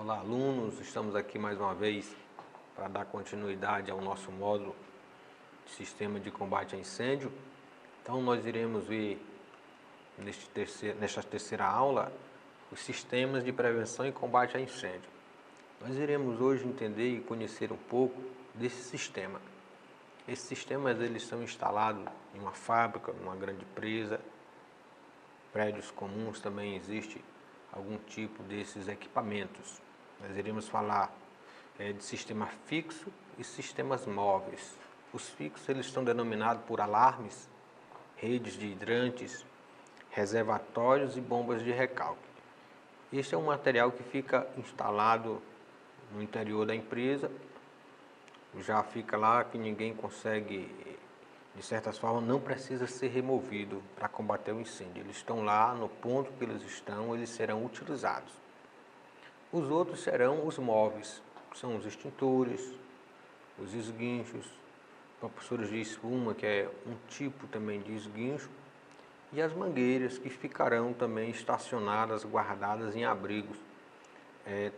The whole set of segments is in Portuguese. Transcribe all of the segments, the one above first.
Olá, alunos! Estamos aqui mais uma vez para dar continuidade ao nosso módulo de Sistema de Combate a Incêndio. Então, nós iremos ver nesta terceira aula os sistemas de prevenção e combate a incêndio. Nós iremos hoje entender e conhecer um pouco desse sistema. Esses sistemas eles são instalados em uma fábrica, numa grande empresa, prédios comuns também existe algum tipo desses equipamentos. Nós iremos falar de sistema fixo e sistemas móveis. Os fixos eles estão denominados por alarmes, redes de hidrantes, reservatórios e bombas de recalque. Este é um material que fica instalado no interior da empresa, já fica lá que ninguém consegue, de certas formas, não precisa ser removido para combater o incêndio. Eles estão lá, no ponto que eles estão, eles serão utilizados. Os outros serão os móveis, que são os extintores, os esguinchos, propulsores de espuma, que é um tipo também de esguincho, e as mangueiras, que ficarão também estacionadas, guardadas em abrigos,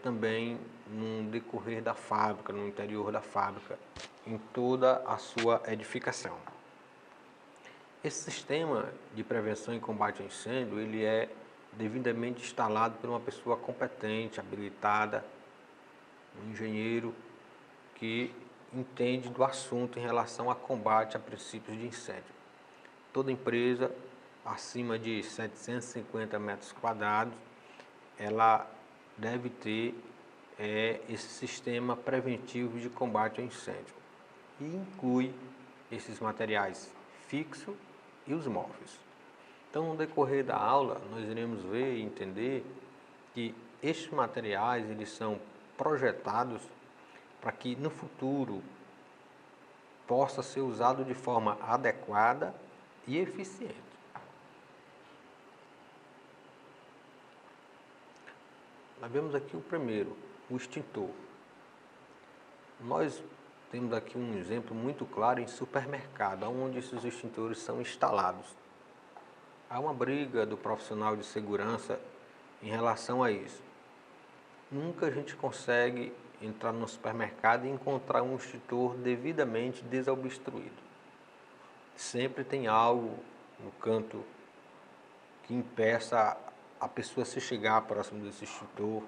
também no decorrer da fábrica, no interior da fábrica, em toda a sua edificação. Esse sistema de prevenção e combate a incêndio, ele é devidamente instalado por uma pessoa competente, habilitada, um engenheiro que entende do assunto em relação a combate a princípios de incêndio. Toda empresa acima de 750 metros quadrados, ela deve ter esse sistema preventivo de combate ao incêndio e inclui esses materiais fixos e os móveis. Então, no decorrer da aula, nós iremos ver e entender que estes materiais eles são projetados para que no futuro possa ser usado de forma adequada e eficiente. Nós vemos aqui o primeiro, o extintor. Nós temos aqui um exemplo muito claro em supermercado, onde esses extintores são instalados. Há uma briga do profissional de segurança em relação a isso. Nunca a gente consegue entrar no supermercado e encontrar um extintor devidamente desobstruído. Sempre tem algo no canto que impeça a pessoa se chegar próximo desse extintor.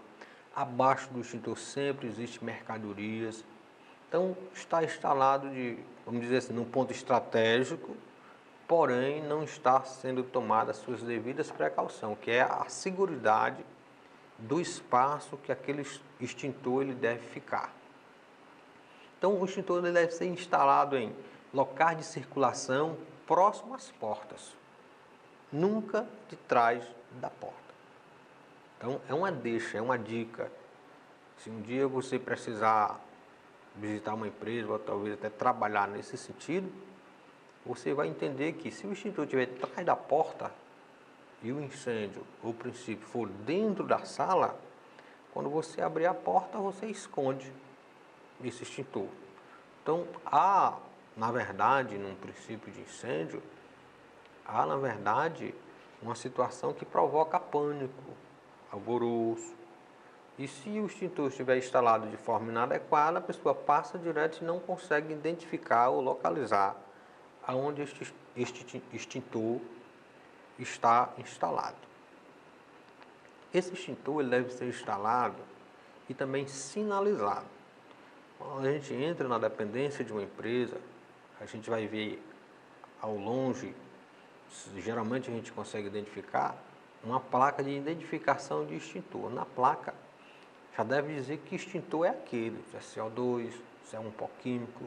Abaixo do extintor sempre existe mercadorias. Então está instalado vamos dizer assim, num ponto estratégico, porém não está sendo tomadas suas devidas precauções, que é a seguridade do espaço que aquele extintor ele deve ficar. Então o extintor ele deve ser instalado em locais de circulação próximo às portas, nunca de trás da porta. Então é uma deixa, é uma dica. Se um dia você precisar visitar uma empresa ou talvez até trabalhar nesse sentido, você vai entender que se o extintor estiver atrás da porta e o incêndio, o princípio, for dentro da sala, quando você abrir a porta, você esconde esse extintor. Então, na verdade, num princípio de incêndio, na verdade, uma situação que provoca pânico, alvoroço. E se o extintor estiver instalado de forma inadequada, a pessoa passa direto e não consegue identificar ou localizar aonde este extintor está instalado. Esse extintor ele deve ser instalado e também sinalizado. Quando a gente entra na dependência de uma empresa, a gente vai ver ao longe, geralmente a gente consegue identificar uma placa de identificação de extintor. Na placa já deve dizer que extintor é aquele, se é CO2, se é um pó químico,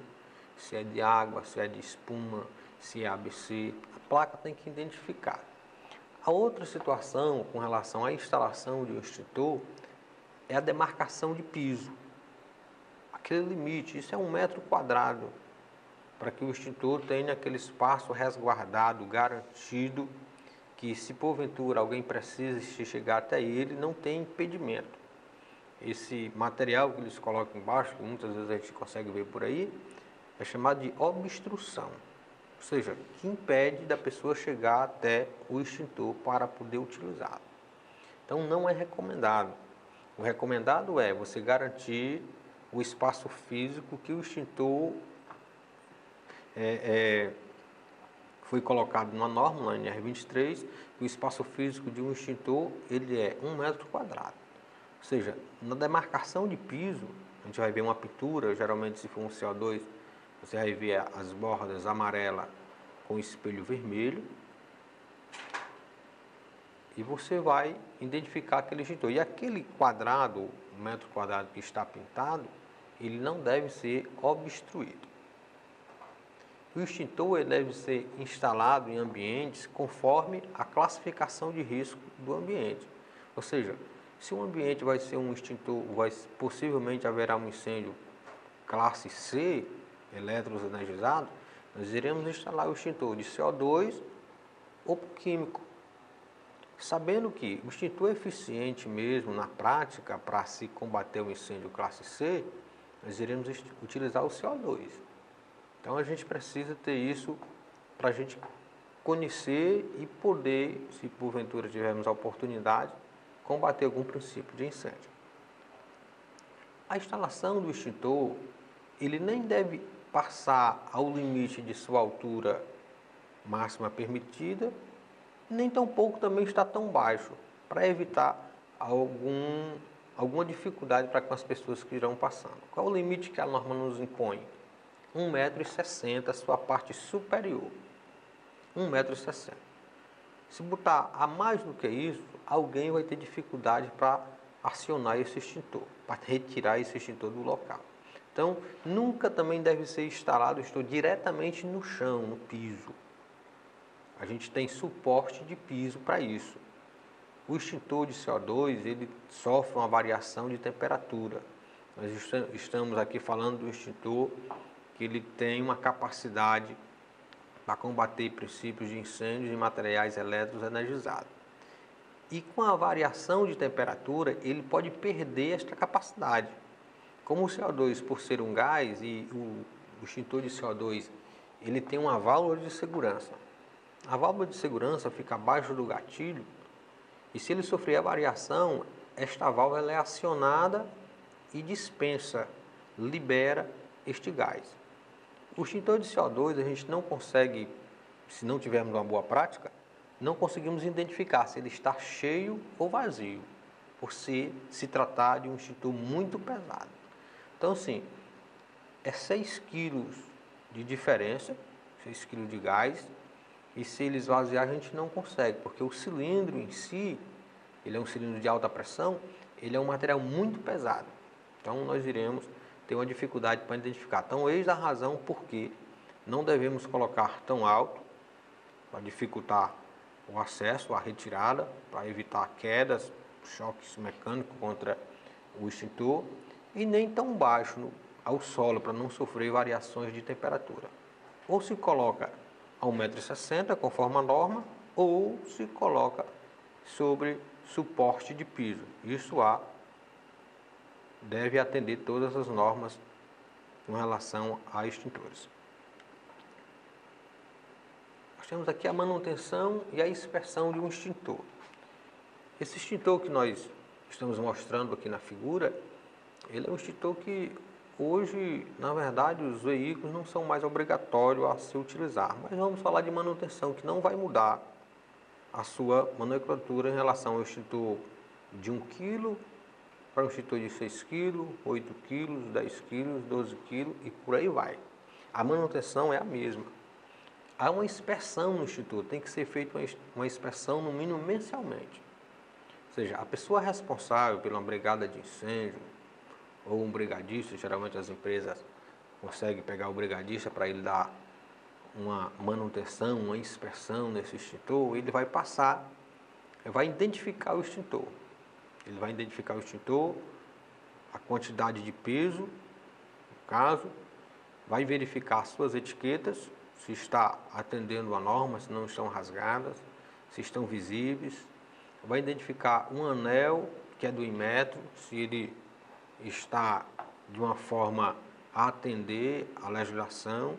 se é de água, se é de espuma, se é ABC. A placa tem que identificar. A outra situação com relação à instalação de um extintor é a demarcação de piso. Aquele limite, isso é 1 metro quadrado, para que o extintor tenha aquele espaço resguardado, garantido, que se porventura alguém precise chegar até ele, não tem impedimento. Esse material que eles colocam embaixo, que muitas vezes a gente consegue ver por aí, é chamado de obstrução, ou seja, que impede da pessoa chegar até o extintor para poder utilizá-lo. Então não é recomendado. O recomendado é você garantir o espaço físico que o extintor foi colocado na norma, na NR23, que o espaço físico de um extintor ele é 1 metro quadrado. Ou seja, na demarcação de piso, a gente vai ver uma pintura, geralmente se for um CO2, você vai ver as bordas amarelas com espelho vermelho, e você vai identificar aquele extintor. E aquele quadrado, 1 metro quadrado que está pintado, ele não deve ser obstruído. O extintor ele deve ser instalado em ambientes conforme a classificação de risco do ambiente. Ou seja, se o ambiente vai ser um extintor, possivelmente haverá um incêndio classe C, eletroenergizado, nós iremos instalar o extintor de CO2 ou químico. Sabendo que o extintor é eficiente mesmo na prática para se combater o incêndio classe C, nós iremos utilizar o CO2. Então a gente precisa ter isso para a gente conhecer e poder, se porventura tivermos a oportunidade, combater algum princípio de incêndio. A instalação do extintor, ele nem deve passar ao limite de sua altura máxima permitida, nem tampouco também está tão baixo, para evitar alguma dificuldade para com as pessoas que irão passando. Qual é o limite que a norma nos impõe? 1,60 m, sua parte superior. 1,60 m. Se botar a mais do que isso, alguém vai ter dificuldade para acionar esse extintor, para retirar esse extintor do local. Então, nunca também deve ser instalado o extintor diretamente no chão, no piso. A gente tem suporte de piso para isso. O extintor de CO2, ele sofre uma variação de temperatura. Nós estamos aqui falando do extintor que ele tem uma capacidade para combater princípios de incêndios em materiais eletroenergizados. E com a variação de temperatura, ele pode perder esta capacidade. Como o CO2, por ser um gás, e o extintor de CO2, ele tem uma válvula de segurança. A válvula de segurança fica abaixo do gatilho, e se ele sofrer a variação, esta válvula é acionada e dispensa, libera este gás. O extintor de CO2 a gente não consegue, se não tivermos uma boa prática, não conseguimos identificar se ele está cheio ou vazio, por se tratar de um extintor muito pesado. Então, assim, é 6 quilos de diferença, 6 quilos de gás, e se ele esvaziar a gente não consegue, porque o cilindro em si, ele é um cilindro de alta pressão, ele é um material muito pesado. Então, nós iremos ter uma dificuldade para identificar. Então, eis a razão por que não devemos colocar tão alto, para dificultar o acesso, a retirada, para evitar quedas, choques mecânicos contra o extintor, e nem tão baixo ao solo, para não sofrer variações de temperatura. Ou se coloca a 1,60 m, conforme a norma, ou se coloca sobre suporte de piso. Isso deve atender todas as normas com relação a extintores. Nós temos aqui a manutenção e a inspeção de um extintor. Esse extintor que nós estamos mostrando aqui na figura, ele é um extintor que hoje, na verdade, os veículos não são mais obrigatórios a se utilizar. Mas vamos falar de manutenção, que não vai mudar a sua nomenclatura em relação ao extintor de 1 kg para um extintor de 6 kg, 8 kg, 10 kg, 12 kg e por aí vai. A manutenção é a mesma. Há uma inspeção no extintor, tem que ser feita uma inspeção no mínimo mensalmente. Ou seja, a pessoa responsável pela brigada de incêndio ou um brigadista, geralmente as empresas conseguem pegar o brigadista para ele dar uma manutenção, uma inspeção nesse extintor, ele vai passar, vai identificar o extintor. Ele vai identificar o extintor, a quantidade de peso, no caso, vai verificar as suas etiquetas, se está atendendo a norma, se não estão rasgadas, se estão visíveis, vai identificar um anel, que é do Inmetro, se ele está de uma forma a atender a legislação,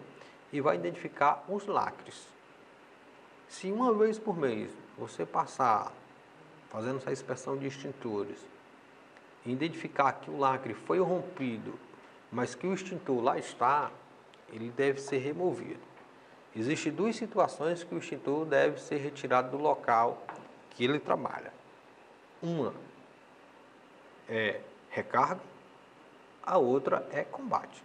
e vai identificar os lacres. Se uma vez por mês você passar fazendo essa inspeção de extintores identificar que o lacre foi rompido, mas que o extintor lá está, ele deve ser removido. Existem duas situações que o extintor deve ser retirado do local que ele trabalha. Uma é recarga, a outra é combate.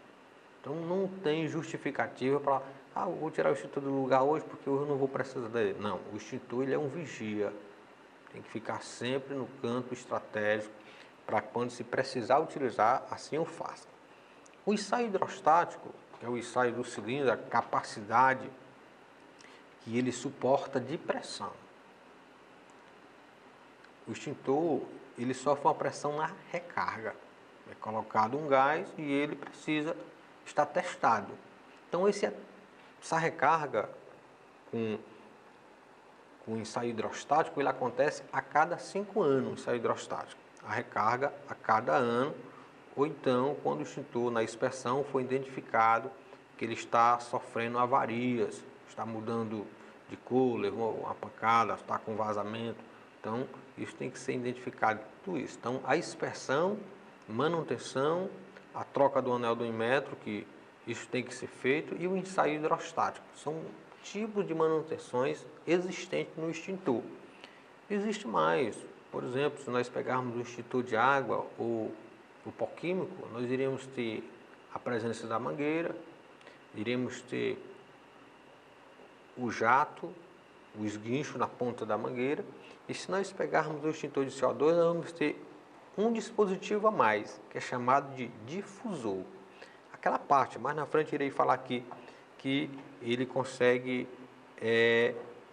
Então não tem justificativa para, vou tirar o extintor do lugar hoje porque eu não vou precisar dele. Não, o extintor ele é um vigia, tem que ficar sempre no canto estratégico para quando se precisar utilizar, assim eu faço. O ensaio hidrostático, que é o ensaio do cilindro, a capacidade que ele suporta de pressão. O extintor, ele sofre uma pressão na recarga. É colocado um gás e ele precisa estar testado. Então, essa recarga com o ensaio hidrostático, ele acontece a cada 5 anos, o ensaio hidrostático. A recarga a cada ano, ou então, quando o extintor, na inspeção, foi identificado que ele está sofrendo avarias, está mudando de cor, levou uma pancada, está com vazamento. Então, isso tem que ser identificado, tudo isso. Então, a inspeção, manutenção, a troca do anel do Inmetro, que isso tem que ser feito, e o ensaio hidrostático. São tipos de manutenções existentes no extintor. Existe mais. Por exemplo, se nós pegarmos o extintor de água ou o pó químico, nós iremos ter a presença da mangueira, iremos ter o jato, o esguincho na ponta da mangueira, e se nós pegarmos o extintor de CO2, nós vamos ter um dispositivo a mais, que é chamado de difusor. Aquela parte, mais na frente irei falar aqui, que ele consegue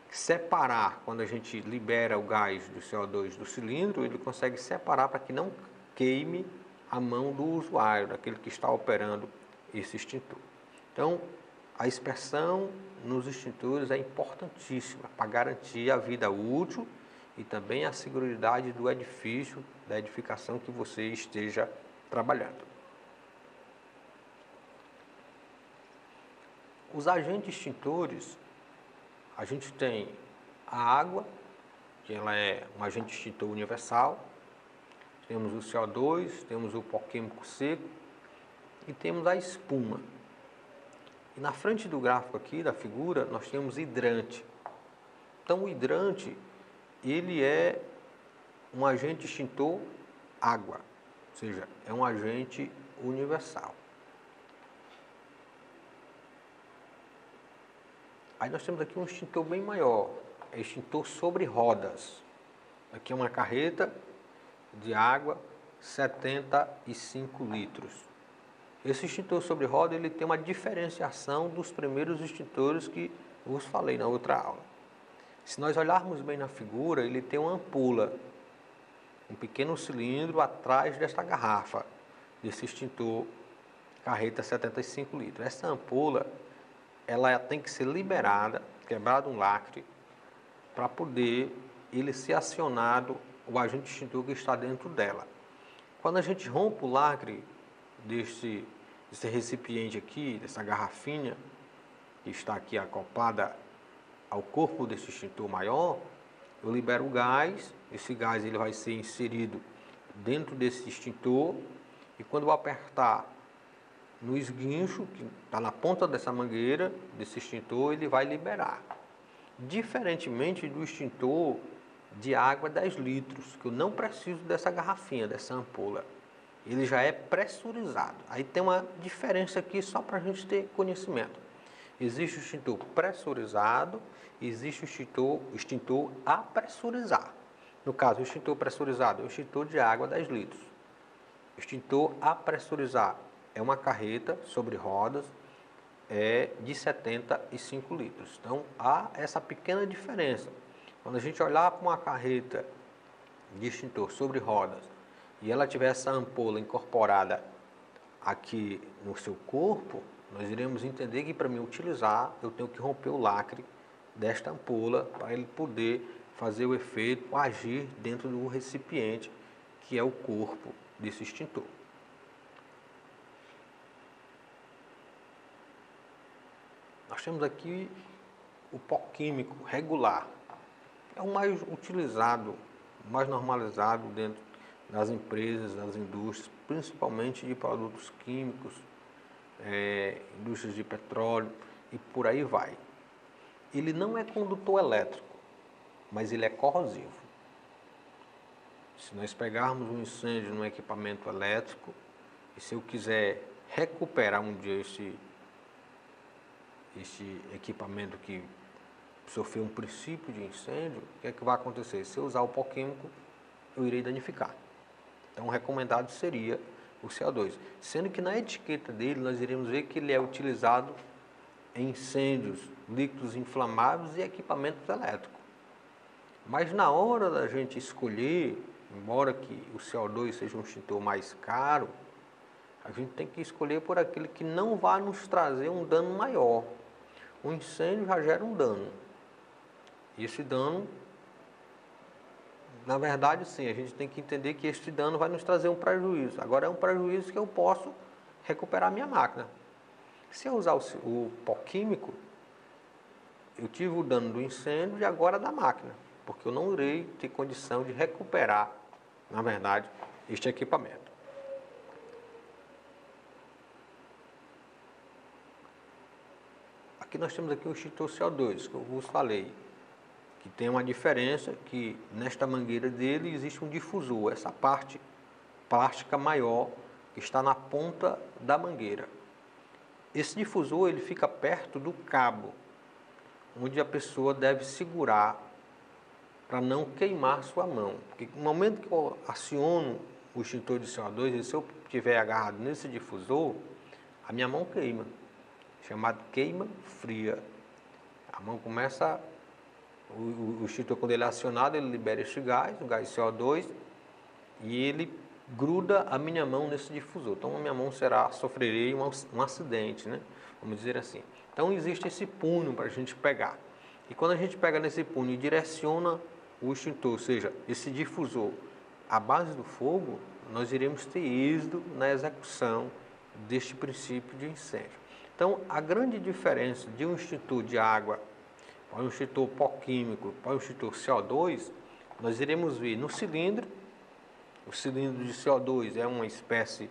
separar, quando a gente libera o gás do CO2 do cilindro, ele consegue separar para que não queime a mão do usuário, daquele que está operando esse extintor. Então, a inspeção nos extintores é importantíssima para garantir a vida útil e também a segurança do edifício, da edificação que você esteja trabalhando. Os agentes extintores, a gente tem a água, que ela é um agente extintor universal, temos o CO2, temos o pó químico seco e temos a espuma. E na frente do gráfico aqui, da figura, nós temos hidrante. Então, o hidrante, ele é um agente extintor água, ou seja, é um agente universal. Aí nós temos aqui um extintor bem maior, é extintor sobre rodas. Aqui é uma carreta de água, 75 litros. Esse extintor sobre roda, ele tem uma diferenciação dos primeiros extintores que eu vos falei na outra aula. Se nós olharmos bem na figura, ele tem uma ampola, um pequeno cilindro atrás desta garrafa, desse extintor carreta 75 litros. Essa ampola, ela tem que ser liberada, quebrado um lacre, para poder ele ser acionado, o agente extintor que está dentro dela. Quando a gente rompe o lacre desse recipiente aqui, dessa garrafinha, que está aqui acoplada ao corpo desse extintor maior, eu libero o gás, esse gás ele vai ser inserido dentro desse extintor, e quando eu apertar no esguincho, que está na ponta dessa mangueira, desse extintor, ele vai liberar. Diferentemente do extintor de água 10 litros, que eu não preciso dessa garrafinha, dessa ampola. Ele já é pressurizado. Aí tem uma diferença aqui só para a gente ter conhecimento. Existe o extintor pressurizado, existe o extintor a pressurizar. No caso, o extintor pressurizado é o extintor de água 10 litros. O extintor a pressurizar é uma carreta sobre rodas de 75 litros. Então, há essa pequena diferença. Quando a gente olhar para uma carreta de extintor sobre rodas e ela tiver essa ampola incorporada aqui no seu corpo, nós iremos entender que para mim utilizar, eu tenho que romper o lacre desta ampola para ele poder fazer o efeito, agir dentro do recipiente que é o corpo desse extintor. Nós temos aqui o pó químico regular. É o mais utilizado, mais normalizado dentro das empresas, das indústrias, principalmente de produtos químicos, indústrias de petróleo e por aí vai. Ele não é condutor elétrico, mas ele é corrosivo. Se nós pegarmos um incêndio num equipamento elétrico, e se eu quiser recuperar um dia esse equipamento que sofreu um princípio de incêndio, o que é que vai acontecer? Se eu usar o pó químico, eu irei danificar. Então, o recomendado seria o CO2, sendo que na etiqueta dele nós iremos ver que ele é utilizado em incêndios, líquidos inflamáveis e equipamentos elétricos. Mas na hora da gente escolher, embora que o CO2 seja um extintor mais caro, a gente tem que escolher por aquele que não vai nos trazer um dano maior. O incêndio já gera um dano. E esse dano, na verdade, sim, a gente tem que entender que este dano vai nos trazer um prejuízo. Agora é um prejuízo que eu posso recuperar a minha máquina. Se eu usar o pó químico, eu tive o dano do incêndio e agora da máquina, porque eu não irei ter condição de recuperar, na verdade, este equipamento. Aqui nós temos aqui o extintor CO2, que eu vos falei, que tem uma diferença que nesta mangueira dele existe um difusor, essa parte plástica maior que está na ponta da mangueira. Esse difusor ele fica perto do cabo, onde a pessoa deve segurar para não queimar sua mão. Porque no momento que eu aciono o extintor de CO2, e se eu estiver agarrado nesse difusor, a minha mão queima, chamado queima fria. A mão começa, o extintor quando ele é acionado, ele libera este gás, o gás CO2, e ele gruda a minha mão nesse difusor. Então a minha mão sofrerei um acidente, né? Vamos dizer assim. Então existe esse punho para a gente pegar. E quando a gente pega nesse punho e direciona o extintor, ou seja, esse difusor, à base do fogo, nós iremos ter êxito na execução deste princípio de incêndio. Então, a grande diferença de um extintor de água para um extintor pó químico, para um extintor CO2, nós iremos ver no cilindro. O cilindro de CO2 é uma espécie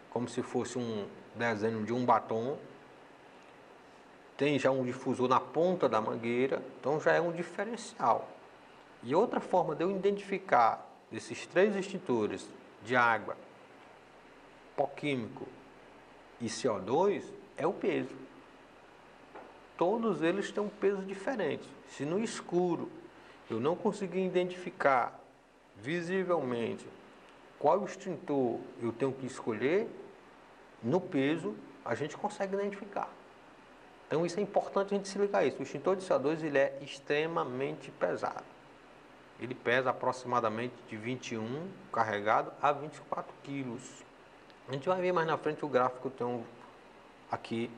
como se fosse um desenho de um batom. Tem já um difusor na ponta da mangueira, então já é um diferencial. E outra forma de eu identificar esses três extintores de água, pó químico e CO2 é o peso. Todos eles têm um peso diferente. Se no escuro eu não conseguir identificar visivelmente qual extintor eu tenho que escolher, no peso a gente consegue identificar. Então isso é importante a gente se ligar a isso. O extintor de CO2 ele é extremamente pesado. Ele pesa aproximadamente de 21 carregado a 24 quilos. A gente vai ver mais na frente o gráfico, eu tenho aqui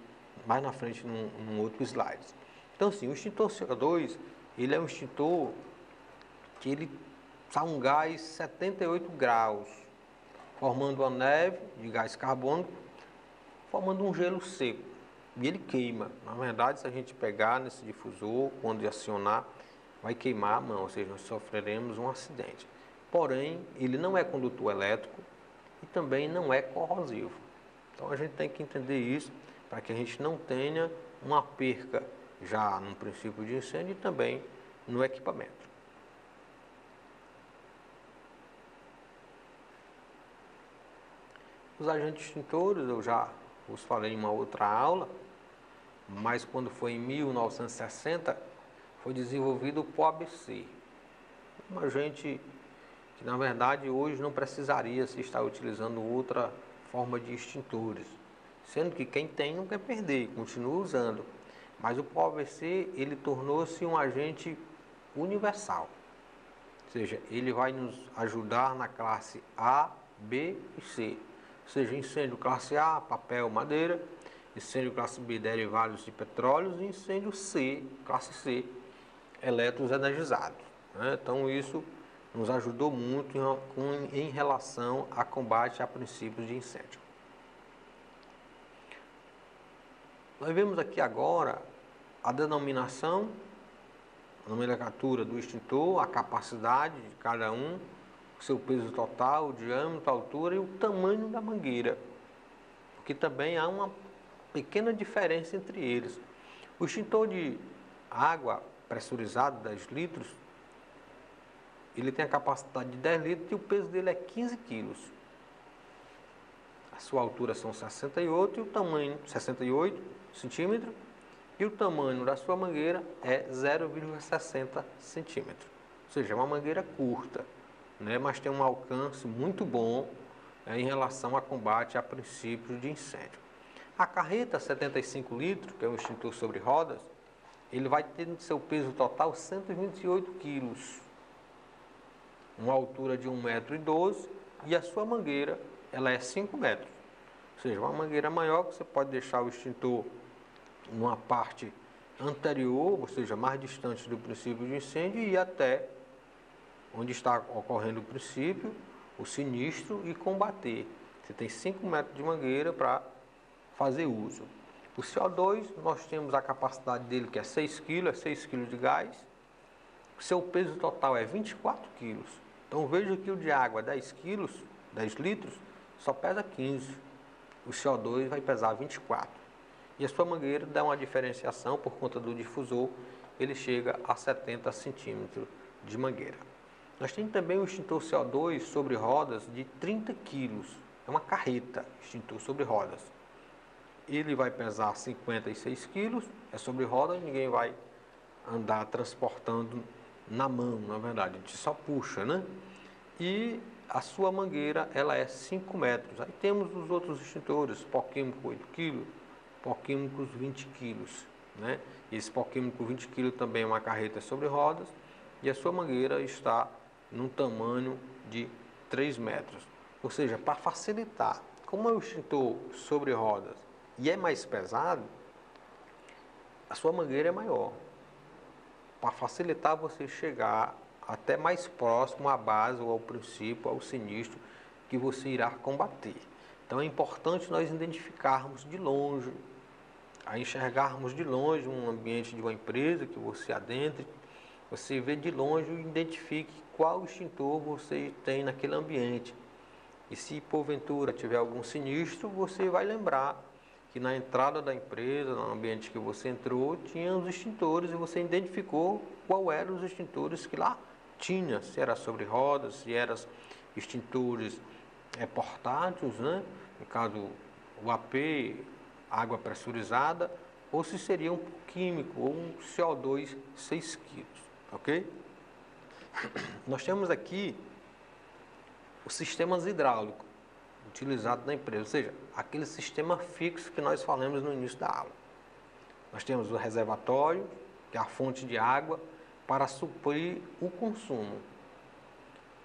mais na frente num outro slide. Então assim, o extintor CO2 ele é um extintor que ele sai um gás 78 graus, formando uma neve de gás carbônico, formando um gelo seco. E ele queima. Na verdade, se a gente pegar nesse difusor, quando acionar, vai queimar a mão, ou seja, nós sofreremos um acidente. Porém, ele não é condutor elétrico e também não é corrosivo. Então a gente tem que entender isso para que a gente não tenha uma perca já no princípio de incêndio e também no equipamento. Os agentes extintores eu já os falei em uma outra aula, mas quando foi em 1960 foi desenvolvido o POABC, um agente que na verdade hoje não precisaria se estar utilizando outra forma de extintores, sendo que quem tem não quer perder, continua usando, mas o POABC ele tornou-se um agente universal, ou seja, ele vai nos ajudar na classe A, B e C. Ou seja, incêndio classe A, papel, madeira, incêndio classe B, derivados de petróleos e incêndio C, classe C, elétrons energizados. Né? Então isso nos ajudou muito em relação a combate a princípios de incêndio. Nós vemos aqui agora a denominação, a nomenclatura do extintor, a capacidade de cada um, o seu peso total, o diâmetro, a altura e o tamanho da mangueira, porque também há uma pequena diferença entre eles. O extintor de água pressurizado, 10 litros, ele tem a capacidade de 10 litros e o peso dele é 15 quilos. A sua altura são 68 e o tamanho 68 centímetros e o tamanho da sua mangueira é 0,60 centímetros. Ou seja, é uma mangueira curta, né, mas tem um alcance muito bom em relação a combate a princípios de incêndio. A carreta 75 litros, que é um extintor sobre rodas, ele vai ter no seu peso total 128 quilos, uma altura de 1,12 m e a sua mangueira ela é 5 metros. Ou seja, uma mangueira maior que você pode deixar o extintor numa parte anterior, ou seja, mais distante do princípio de incêndio e ir até onde está ocorrendo o princípio, o sinistro e combater. Você tem 5 metros de mangueira para fazer uso. O CO2, nós temos a capacidade dele que é 6 kg, é 6 kg de gás. O seu peso total é 24 kg. Então veja que o de água 10 kg, 10 litros, só pesa 15. O CO2 vai pesar 24. E a sua mangueira dá uma diferenciação por conta do difusor, ele chega a 70 centímetros de mangueira. Nós temos também o extintor CO2 sobre rodas de 30 kg. É uma carreta, extintor sobre rodas. Ele vai pesar 56 quilos, é sobre roda, ninguém vai andar transportando na mão, na verdade, a gente só puxa, né? E a sua mangueira, ela é 5 metros. Aí temos os outros extintores, pó químico 8 kg, pó químicos 20 quilos, né? Esse pó químico 20 kg também é uma carreta sobre rodas e a sua mangueira está num tamanho de 3 metros. Ou seja, para facilitar, como é o extintor sobre rodas e é mais pesado, a sua mangueira é maior. Para facilitar você chegar até mais próximo à base ou ao princípio, ao sinistro que você irá combater. Então é importante nós identificarmos de longe, a enxergarmos de longe um ambiente de uma empresa que você adentre, você vê de longe e identifique qual extintor você tem naquele ambiente. E se porventura tiver algum sinistro, você vai lembrar que na entrada da empresa, no ambiente que você entrou, tinha os extintores e você identificou qual eram os extintores que lá tinha, se era sobre rodas, se eram extintores portáteis, né? No caso o AP, água pressurizada, ou se seria um químico ou um CO2 6 kg, ok? Nós temos aqui os sistemas hidráulicos utilizado na empresa, ou seja, aquele sistema fixo que nós falamos no início da aula. Nós temos o reservatório, que é a fonte de água, para suprir o consumo.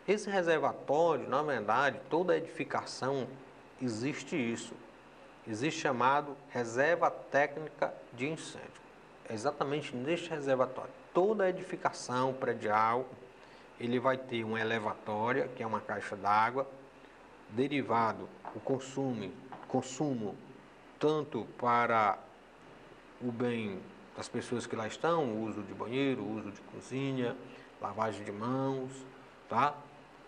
Esse reservatório, na verdade, toda edificação existe isso. Existe chamado reserva técnica de incêndio. É exatamente neste reservatório. Toda edificação predial, ele vai ter uma elevatória, que é uma caixa d'água, derivado, o consumo tanto para o bem das pessoas que lá estão, o uso de banheiro, o uso de cozinha, lavagem de mãos, tá?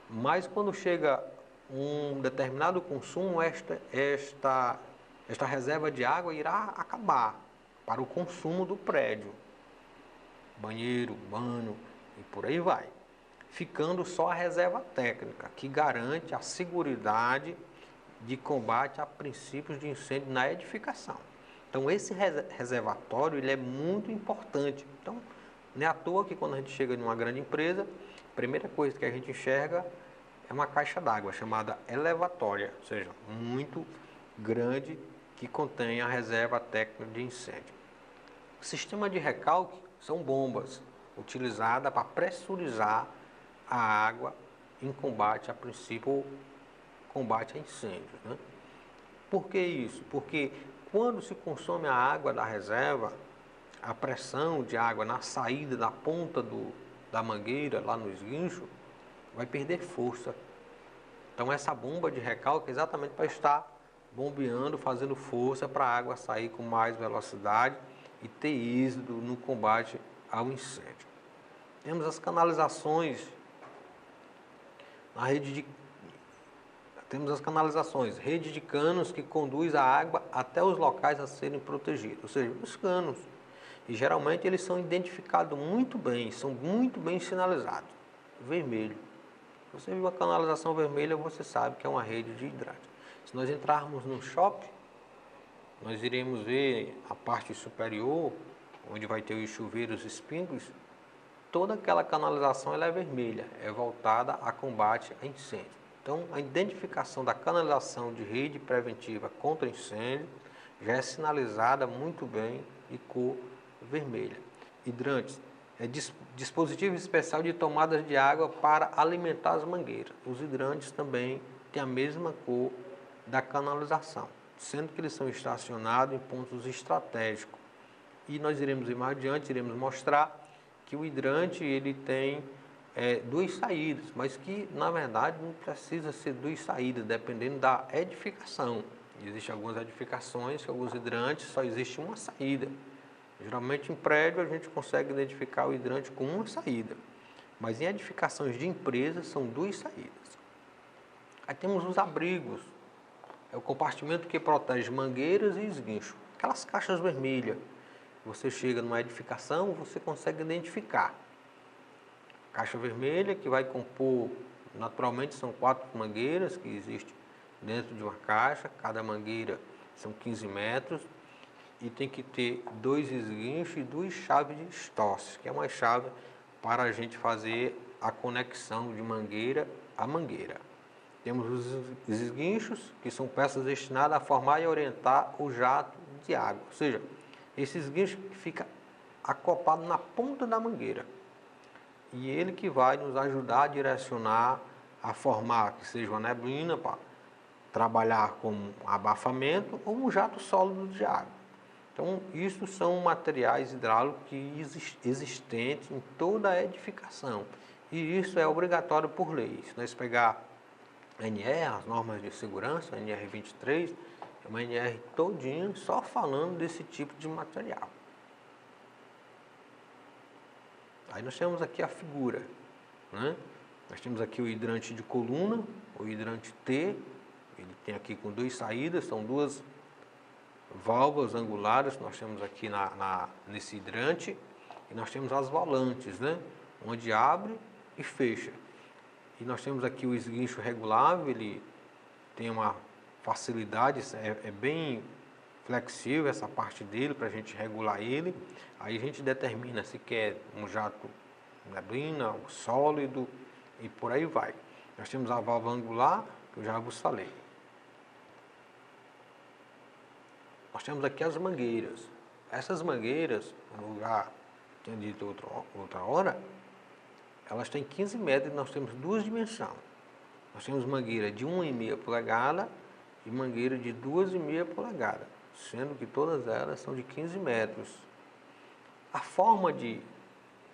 Mas quando chega um determinado consumo, esta reserva de água irá acabar para o consumo do prédio, banheiro, banho e por aí vai. Ficando só a reserva técnica, que garante a seguridade de combate a princípios de incêndio na edificação. Então, esse reservatório ele é muito importante. Então, não é à toa que quando a gente chega em uma grande empresa, a primeira coisa que a gente enxerga é uma caixa d'água chamada elevatória, ou seja, muito grande, que contém a reserva técnica de incêndio. O sistema de recalque são bombas utilizadas para pressurizar a água em combate a princípio, combate a incêndios, né? Por que isso? Porque quando se consome a água da reserva, a pressão de água na saída da ponta da mangueira, lá no esguincho, vai perder força. Então essa bomba de recalque é exatamente para estar bombeando, fazendo força para a água sair com mais velocidade e ter êxito no combate ao incêndio. Temos as canalizações Na rede de Temos as canalizações, rede de canos que conduz a água até os locais a serem protegidos, ou seja, os canos. E geralmente eles são identificados muito bem, são muito bem sinalizados. Vermelho. Se você viu uma canalização vermelha, você sabe que é uma rede de hidrante. Se nós entrarmos no shopping, nós iremos ver a parte superior, onde vai ter os chuveiros espínglicos, toda aquela canalização ela é vermelha, é voltada a combate a incêndio. Então, a identificação da canalização de rede preventiva contra incêndio já é sinalizada muito bem de cor vermelha. Hidrantes é dispositivo especial de tomadas de água para alimentar as mangueiras. Os hidrantes também têm a mesma cor da canalização, sendo que eles são estacionados em pontos estratégicos. E nós iremos ir mais adiante, iremos mostrar que o hidrante ele tem duas saídas, mas que na verdade não precisa ser duas saídas, dependendo da edificação. Existem algumas edificações que alguns hidrantes só existe uma saída. Geralmente em prédio a gente consegue identificar o hidrante com uma saída, mas em edificações de empresas são duas saídas. Aí temos os abrigos, é o compartimento que protege mangueiras e esguincho, aquelas caixas vermelhas. Você chega numa edificação, você consegue identificar. Caixa vermelha que vai compor, naturalmente são 4 mangueiras que existem dentro de uma caixa, cada mangueira são 15 metros e tem que ter 2 esguinchos e 2 chaves de Stoss, que é uma chave para a gente fazer a conexão de mangueira a mangueira. Temos os esguinchos, que são peças destinadas a formar e orientar o jato de água, ou seja, esse esguincho fica acoplado na ponta da mangueira. E ele que vai nos ajudar a direcionar, a formar que seja uma neblina para trabalhar com abafamento ou um jato sólido de água. Então, isso são materiais hidráulicos existentes em toda a edificação. E isso é obrigatório por lei. Se nós pegar a NR, as normas de segurança, a NR 23, é uma NR todinha só falando desse tipo de material. Aí nós temos aqui a figura, né? Nós temos aqui o hidrante de coluna, o hidrante T, ele tem aqui com 2 saídas, são 2 válvulas angulares que nós temos aqui nesse hidrante, e nós temos as volantes, né? Onde abre e fecha. E nós temos aqui o esguincho regulável, ele tem uma facilidade, é bem flexível essa parte dele para a gente regular ele. Aí a gente determina se quer um jato neblina, um sólido e por aí vai. Nós temos a válvula angular, que eu já vos falei. Nós temos aqui as mangueiras. Essas mangueiras, como já tinha dito outra hora, elas têm 15 metros e nós temos 2 dimensões. Nós temos mangueira de 1,5 polegada e mangueira de 2,5 polegadas, sendo que todas elas são de 15 metros. A forma de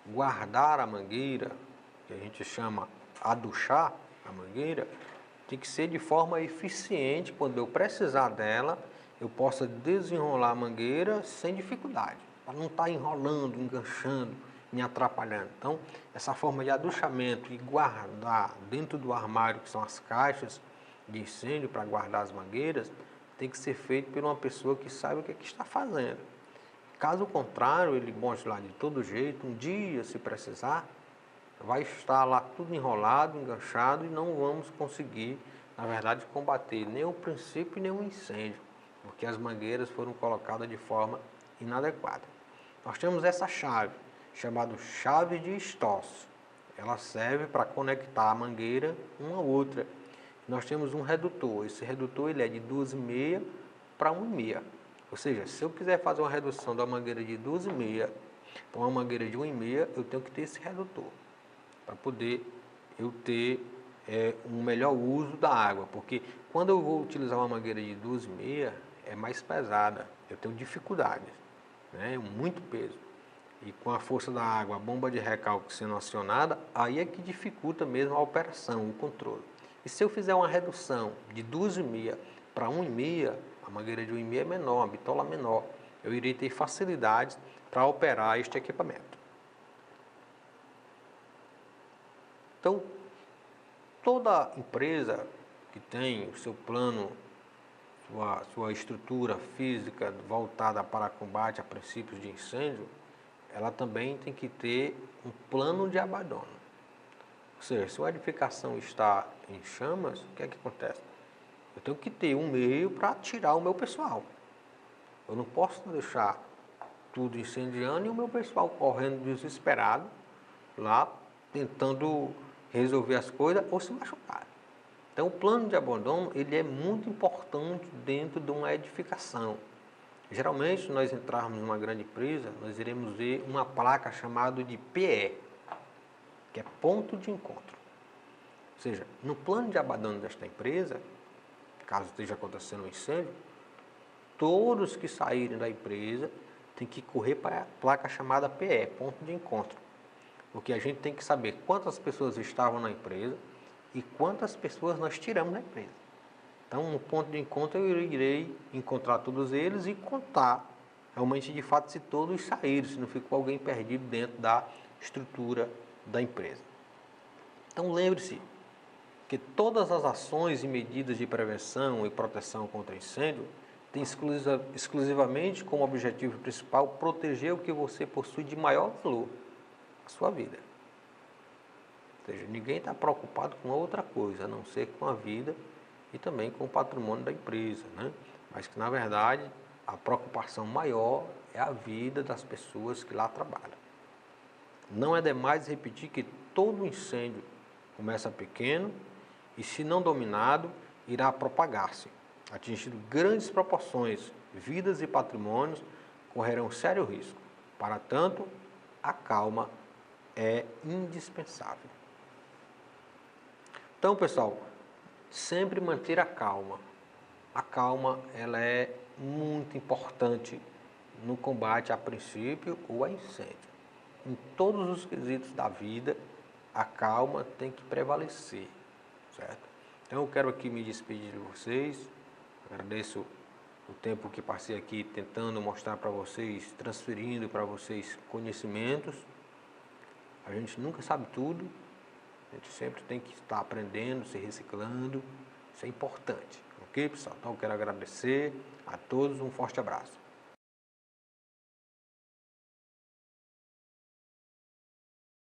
guardar a mangueira, que a gente chama aduchar a mangueira, tem que ser de forma eficiente. Quando eu precisar dela, eu possa desenrolar a mangueira sem dificuldade, para não estar enrolando, enganchando, me atrapalhando. Então, essa forma de aduchamento e guardar dentro do armário, que são as caixas de incêndio para guardar as mangueiras, tem que ser feito por uma pessoa que sabe o que está fazendo. Caso contrário, ele bote lá de todo jeito, um dia, se precisar, vai estar lá tudo enrolado, enganchado e não vamos conseguir, na verdade, combater nem o princípio nem o incêndio, porque as mangueiras foram colocadas de forma inadequada. Nós temos essa chave, chamada chave de Stoss. Ela serve para conectar a mangueira uma a outra. Nós temos um redutor. Esse redutor ele é de 2,5 para 1,5. Ou seja, se eu quiser fazer uma redução da mangueira de 2,5 para uma mangueira de 1,5, eu tenho que ter esse redutor para poder eu ter um melhor uso da água. Porque quando eu vou utilizar uma mangueira de 2,5, é mais pesada. Eu tenho dificuldades, né? Muito peso. E com a força da água, a bomba de recalque sendo acionada, aí é que dificulta mesmo a operação, o controle. E se eu fizer uma redução de 2,5 para 1,5, a mangueira de 1,5 é menor, a bitola menor, eu irei ter facilidade para operar este equipamento. Então, toda empresa que tem o seu plano, sua estrutura física voltada para combate a princípios de incêndio, ela também tem que ter um plano de abandono. Ou seja, se uma edificação está em chamas, o que é que acontece? Eu tenho que ter um meio para tirar o meu pessoal. Eu não posso deixar tudo incendiando e o meu pessoal correndo desesperado lá, tentando resolver as coisas ou se machucar. Então, o plano de abandono ele é muito importante dentro de uma edificação. Geralmente, nós entrarmos numa grande empresa, nós iremos ver uma placa chamada de PE, que é ponto de encontro. Ou seja, no plano de abandono desta empresa, caso esteja acontecendo um incêndio, todos que saírem da empresa têm que correr para a placa chamada PE, ponto de encontro. Porque a gente tem que saber quantas pessoas estavam na empresa e quantas pessoas nós tiramos da empresa. Então, no ponto de encontro, eu irei encontrar todos eles e contar realmente, de fato, se todos saíram, se não ficou alguém perdido dentro da estrutura da empresa. Então, lembre-se que todas as ações e medidas de prevenção e proteção contra incêndio têm exclusivamente como objetivo principal proteger o que você possui de maior valor, a sua vida. Ou seja, ninguém está preocupado com outra coisa, a não ser com a vida e também com o patrimônio da empresa, né? Mas que, na verdade, a preocupação maior é a vida das pessoas que lá trabalham. Não é demais repetir que todo incêndio começa pequeno e, se não dominado, irá propagar-se, atingindo grandes proporções, vidas e patrimônios correrão sério risco. Para tanto, a calma é indispensável. Então, pessoal, sempre manter a calma. A calma, ela é muito importante no combate a princípio ou a incêndio. Em todos os quesitos da vida, a calma tem que prevalecer, certo? Então, eu quero aqui me despedir de vocês. Agradeço o tempo que passei aqui tentando mostrar para vocês, transferindo para vocês conhecimentos. A gente nunca sabe tudo. A gente sempre tem que estar aprendendo, se reciclando. Isso é importante, ok, pessoal? Então, eu quero agradecer a todos, um forte abraço.